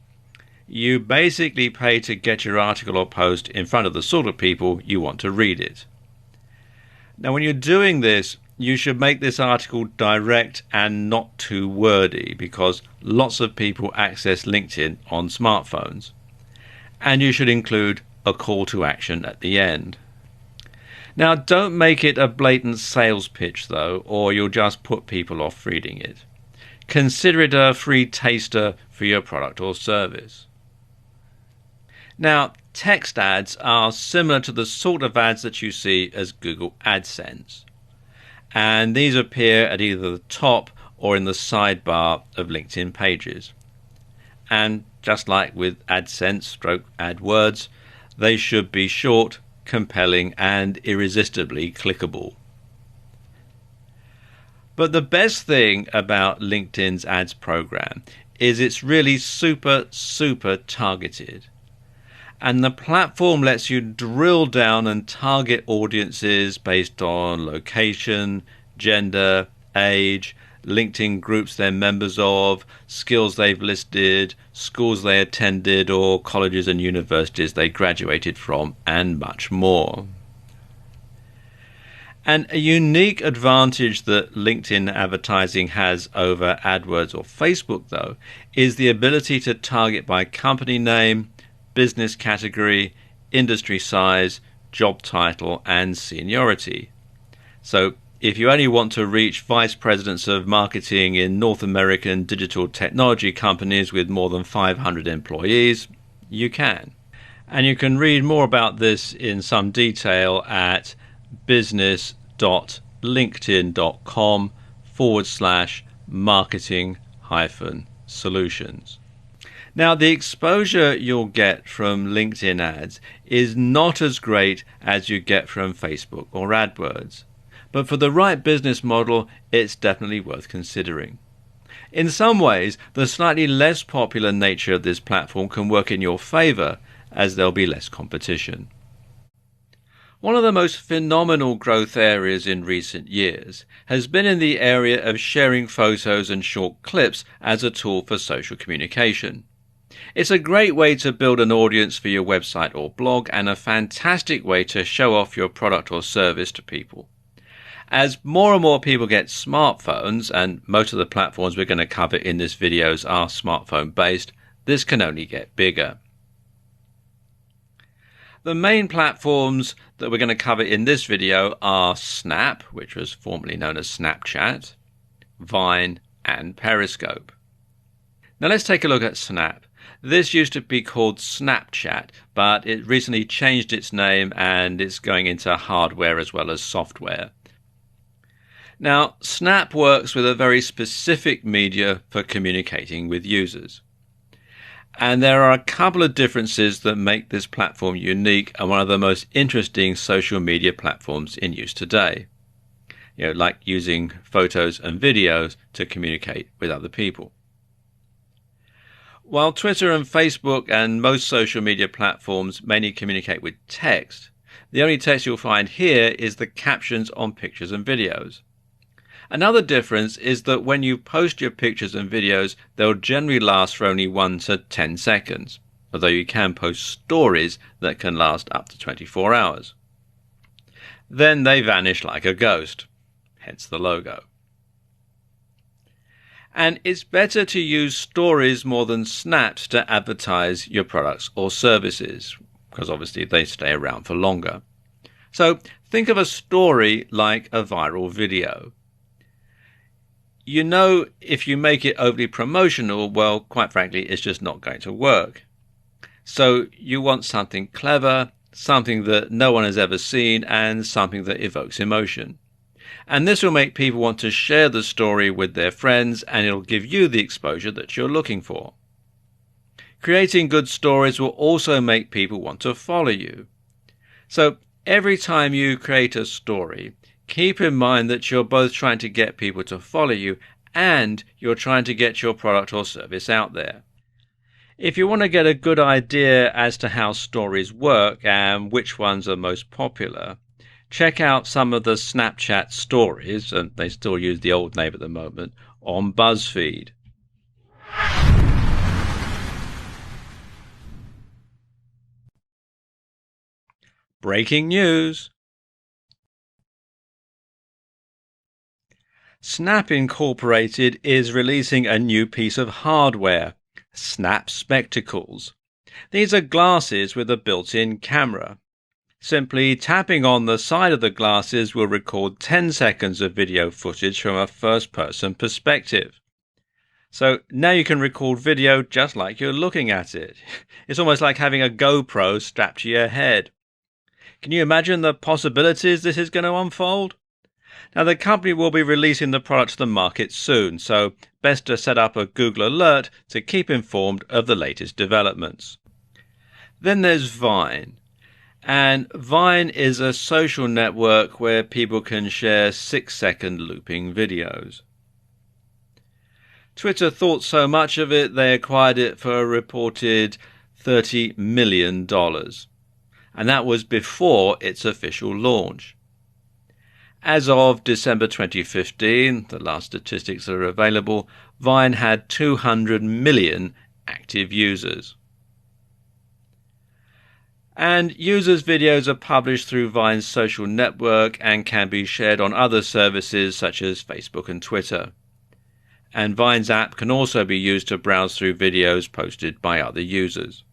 You basically pay to get your article or post in front of the sort of people you want to read it. Now, when you're doing this, you should make this article direct and not too wordy, because lots of people access LinkedIn on smartphones. And you should include a call to action at the end. Now, don't make it a blatant sales pitch, though, or you'll just put people off reading it. Consider it a free taster for your product or service. Now, text ads are similar to the sort of ads that you see as Google AdSense. And these appear at either the top or in the sidebar of LinkedIn pages. And just like with AdSense / AdWords, they should be short, compelling, and irresistibly clickable. But the best thing about LinkedIn's ads program is it's really super targeted. And the platform lets you drill down and target audiences based on location, gender, age, LinkedIn groups they're members of, skills they've listed, schools they attended, or colleges and universities they graduated from, and much more. And a unique advantage that LinkedIn advertising has over AdWords or Facebook, though, is the ability to target by company name, business category, industry size, job title, and seniority. So if you only want to reach vice presidents of marketing in North American digital technology companies with more than 500 employees, you can. And you can read more about this in some detail at business.linkedin.com/marketing-solutions. Now, the exposure you'll get from LinkedIn ads is not as great as you get from Facebook or AdWords, but for the right business model, it's definitely worth considering. In some ways, the slightly less popular nature of this platform can work in your favor, as there'll be less competition. One of the most phenomenal growth areas in recent years has been in the area of sharing photos and short clips as a tool for social communication. It's a great way to build an audience for your website or blog, and a fantastic way to show off your product or service to people. As more and more people get smartphones, and most of the platforms we're going to cover in this video are smartphone based, this can only get bigger. The main platforms that we're going to cover in this video are Snap, which was formerly known as Snapchat, Vine, and Periscope. Now let's take a look at Snap. This used to be called Snapchat, but it recently changed its name and it's going into hardware as well as software. Now, Snap works with a very specific media for communicating with users. And there are a couple of differences that make this platform unique and one of the most interesting social media platforms in use today. Like using photos and videos to communicate with other people. While Twitter and Facebook and most social media platforms mainly communicate with text, the only text you'll find here is the captions on pictures and videos. Another difference is that when you post your pictures and videos, they'll generally last for only 1 to 10 seconds, although you can post stories that can last up to 24 hours. Then they vanish like a ghost, hence the logo. And it's better to use stories more than snaps to advertise your products or services, because obviously they stay around for longer. So think of a story like a viral video. If you make it overly promotional, well, quite frankly, it's just not going to work. So you want something clever, something that no one has ever seen, and something that evokes emotion. And this will make people want to share the story with their friends, and it'll give you the exposure that you're looking for. Creating good stories will also make people want to follow you. So every time you create a story, keep in mind that you're both trying to get people to follow you and you're trying to get your product or service out there. If you want to get a good idea as to how stories work and which ones are most popular, check out some of the Snapchat stories, and they still use the old name at the moment, on BuzzFeed. Breaking news. Snap Incorporated is releasing a new piece of hardware, Snap Spectacles. These are glasses with a built-in camera. Simply tapping on the side of the glasses will record 10 seconds of video footage from a first-person perspective. So now you can record video just like you're looking at it. It's almost like having a GoPro strapped to your head. Can you imagine the possibilities this is going to unfold? Now, the company will be releasing the product to the market soon, so best to set up a Google alert to keep informed of the latest developments. Then there's Vine. And Vine is a social network where people can share 6-second looping videos. Twitter thought so much of it, they acquired it for a reported $30 million. And that was before its official launch. As of December 2015, the last statistics that are available, Vine had 200 million active users. And users' videos are published through Vine's social network and can be shared on other services such as Facebook and Twitter. And Vine's app can also be used to browse through videos posted by other users.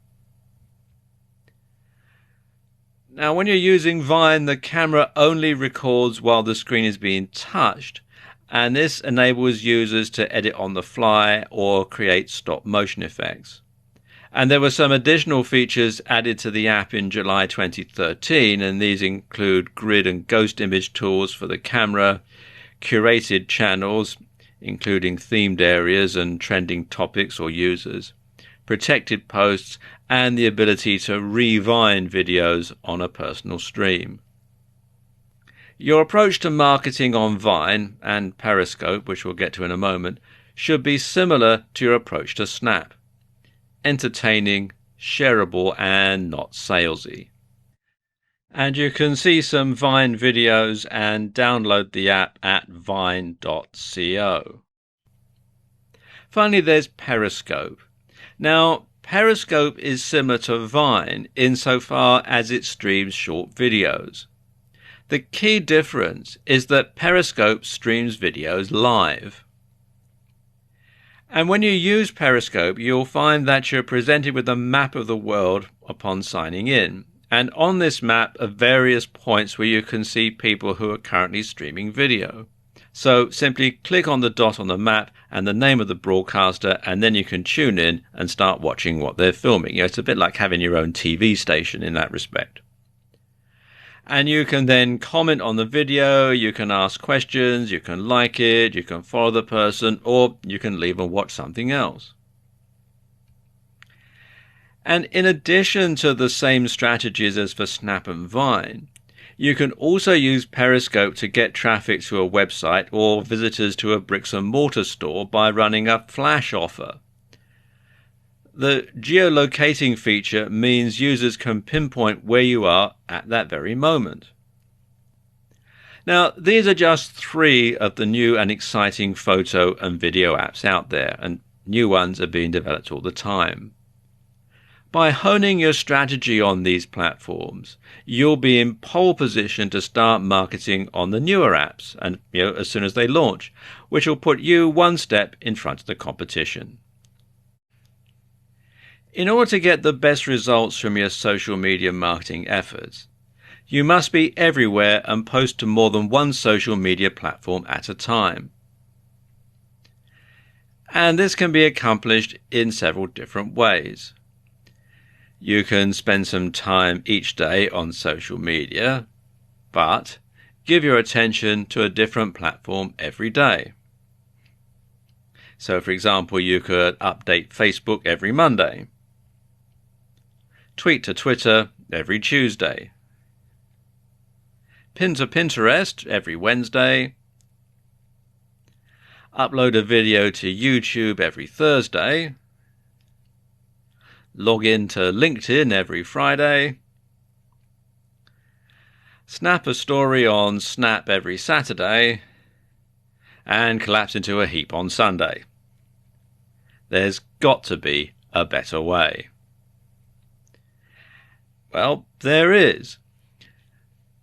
Now, when you're using Vine, the camera only records while the screen is being touched, and this enables users to edit on the fly or create stop motion effects. And there were some additional features added to the app in July 2013, and these include grid and ghost image tools for the camera, curated channels, including themed areas and trending topics or users, protected posts, and the ability to re-Vine videos on a personal stream. Your approach to marketing on Vine and Periscope, which we'll get to in a moment, should be similar to your approach to Snap. Entertaining, shareable, and not salesy. And you can see some Vine videos and download the app at vine.co. Finally, there's Periscope. Now, Periscope is similar to Vine insofar as it streams short videos. The key difference is that Periscope streams videos live. And when you use Periscope, you'll find that you're presented with a map of the world upon signing in. And on this map are various points where you can see people who are currently streaming video. So simply click on the dot on the map and the name of the broadcaster, and then you can tune in and start watching what they're filming. It's a bit like having your own TV station in that respect. And you can then comment on the video, you can ask questions, you can like it, you can follow the person, or you can leave and watch something else. And in addition to the same strategies as for Snap and Vine, you can also use Periscope to get traffic to a website or visitors to a bricks and mortar store by running a flash offer. The geolocating feature means users can pinpoint where you are at that very moment. Now, these are just 3 of the new and exciting photo and video apps out there, and new ones are being developed all the time. By honing your strategy on these platforms, you'll be in pole position to start marketing on the newer apps, and as soon as they launch, which will put you one step in front of the competition. In order to get the best results from your social media marketing efforts, you must be everywhere and post to more than one social media platform at a time. And this can be accomplished in several different ways. You can spend some time each day on social media, but give your attention to a different platform every day. So, for example, you could update Facebook every Monday, tweet to Twitter every Tuesday, pin to Pinterest every Wednesday, upload a video to YouTube every Thursday, log in to LinkedIn every Friday, snap a story on Snap every Saturday, and collapse into a heap on Sunday. There's got to be a better way. Well, there is.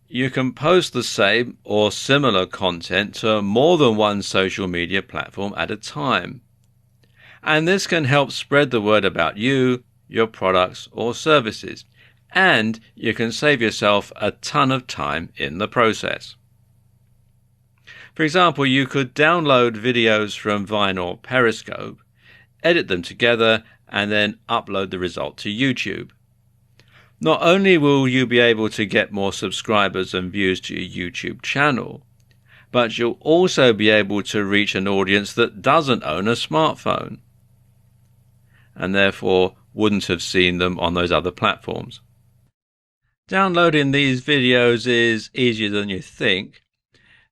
You can post the same or similar content to more than one social media platform at a time. And this can help spread the word about you, your products or services. And you can save yourself a ton of time in the process. For example, you could download videos from Vine or Periscope, edit them together, and then upload the result to YouTube. Not only will you be able to get more subscribers and views to your YouTube channel, but you'll also be able to reach an audience that doesn't own a smartphone and therefore wouldn't have seen them on those other platforms. Downloading these videos is easier than you think.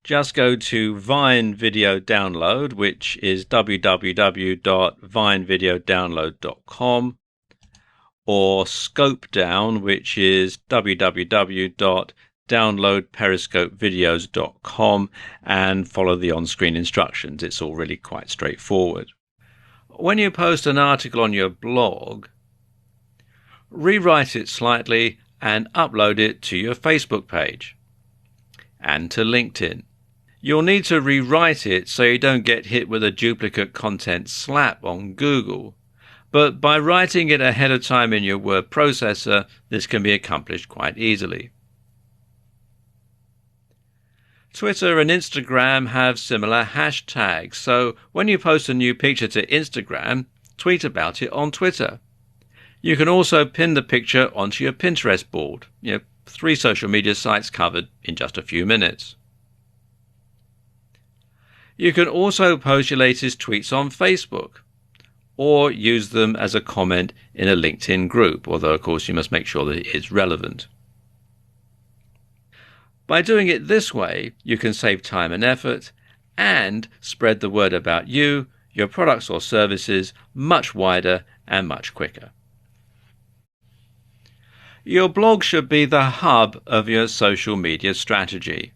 Just go to Vine Video Download, which is www.vinevideodownload.com, or Scope Down, which is www.downloadperiscopevideos.com, and follow the on-screen instructions. It's all really quite straightforward. When you post an article on your blog, rewrite it slightly and upload it to your Facebook page and to LinkedIn. You'll need to rewrite it so you don't get hit with a duplicate content slap on Google. But by writing it ahead of time in your word processor, this can be accomplished quite easily. Twitter and Instagram have similar hashtags, so when you post a new picture to Instagram, tweet about it on Twitter. You can also pin the picture onto your Pinterest board. 3 social media sites covered in just a few minutes. You can also post your latest tweets on Facebook, or use them as a comment in a LinkedIn group, although of course you must make sure that it is relevant. By doing it this way, you can save time and effort and spread the word about you, your products or services much wider and much quicker. Your blog should be the hub of your social media strategy.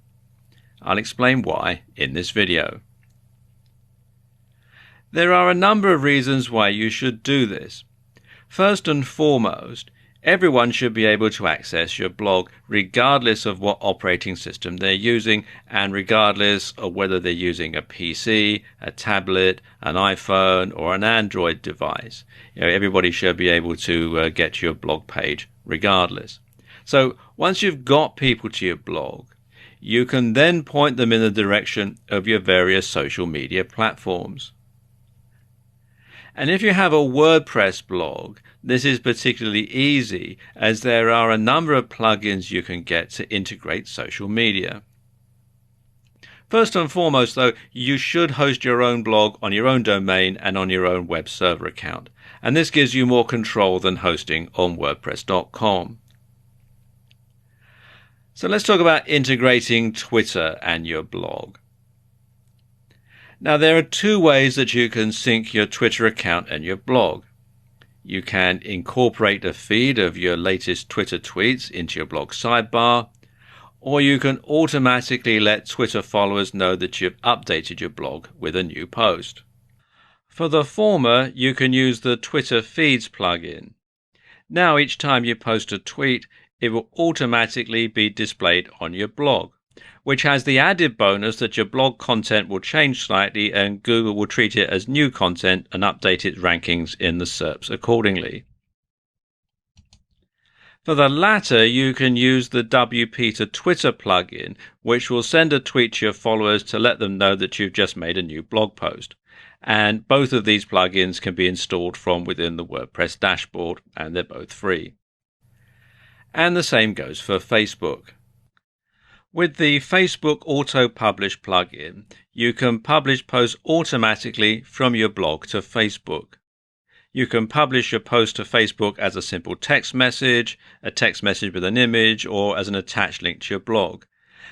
I'll explain why in this video. There are a number of reasons why you should do this. First and foremost, everyone should be able to access your blog regardless of what operating system they're using and regardless of whether they're using a PC, a tablet, an iPhone or an Android device. Everybody should be able to get to your blog page regardless. So once you've got people to your blog, you can then point them in the direction of your various social media platforms. And if you have a WordPress blog, this is particularly easy as there are a number of plugins you can get to integrate social media. First and foremost, though, you should host your own blog on your own domain and on your own web server account. And this gives you more control than hosting on WordPress.com. So let's talk about integrating Twitter and your blog. Now, there are 2 ways that you can sync your Twitter account and your blog. You can incorporate a feed of your latest Twitter tweets into your blog sidebar, or you can automatically let Twitter followers know that you've updated your blog with a new post. For the former, you can use the Twitter Feeds plugin. Now, each time you post a tweet, it will automatically be displayed on your blog, which has the added bonus that your blog content will change slightly and Google will treat it as new content and update its rankings in the SERPs accordingly. For the latter, you can use the WP to Twitter plugin, which will send a tweet to your followers to let them know that you've just made a new blog post. And both of these plugins can be installed from within the WordPress dashboard, and they're both free. And the same goes for Facebook. With the Facebook Auto Publish plugin, you can publish posts automatically from your blog to Facebook. You can publish your post to Facebook as a simple text message, a text message with an image, or as an attached link to your blog.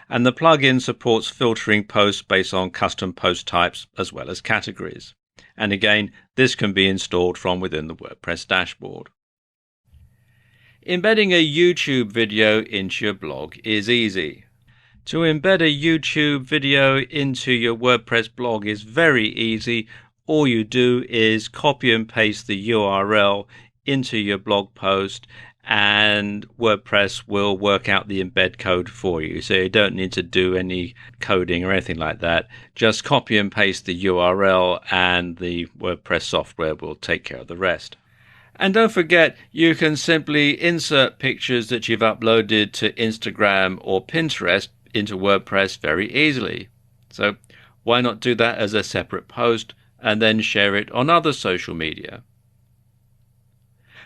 And the plugin supports filtering posts based on custom post types as well as categories. And again, this can be installed from within the WordPress dashboard. Embedding a YouTube video into your blog is easy. To embed a YouTube video into your WordPress blog is very easy. All you do is copy and paste the URL into your blog post and WordPress will work out the embed code for you. So you don't need to do any coding or anything like that. Just copy and paste the URL and the WordPress software will take care of the rest. And don't forget, you can simply insert pictures that you've uploaded to Instagram or Pinterest into WordPress very easily. So why not do that as a separate post and then share it on other social media?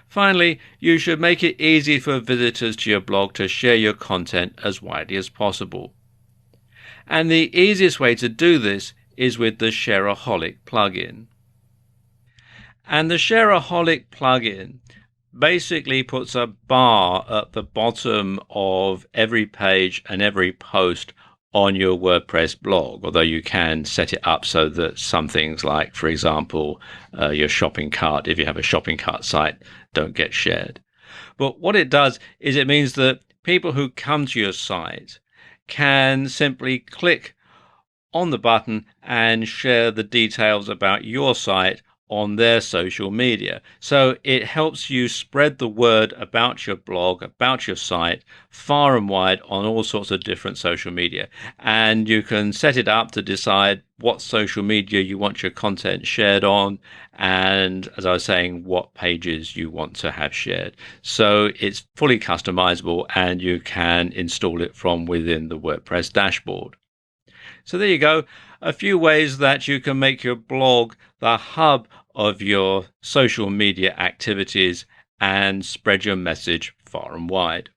Finally, you should make it easy for visitors to your blog to share your content as widely as possible. And the easiest way to do this is with the Shareaholic plugin. And the Shareaholic plugin basically puts a bar at the bottom of every page and every post on your WordPress blog, although you can set it up so that some things like, for example, your shopping cart, if you have a shopping cart site, don't get shared. But what it does is it means that people who come to your site can simply click on the button and share the details about your site on their social media. So it helps you spread the word about your blog, about your site, far and wide on all sorts of different social media. And you can set it up to decide what social media you want your content shared on, and as I was saying, what pages you want to have shared. So it's fully customizable and you can install it from within the WordPress dashboard. So there you go, a few ways that you can make your blog the hub of your social media activities and spread your message far and wide.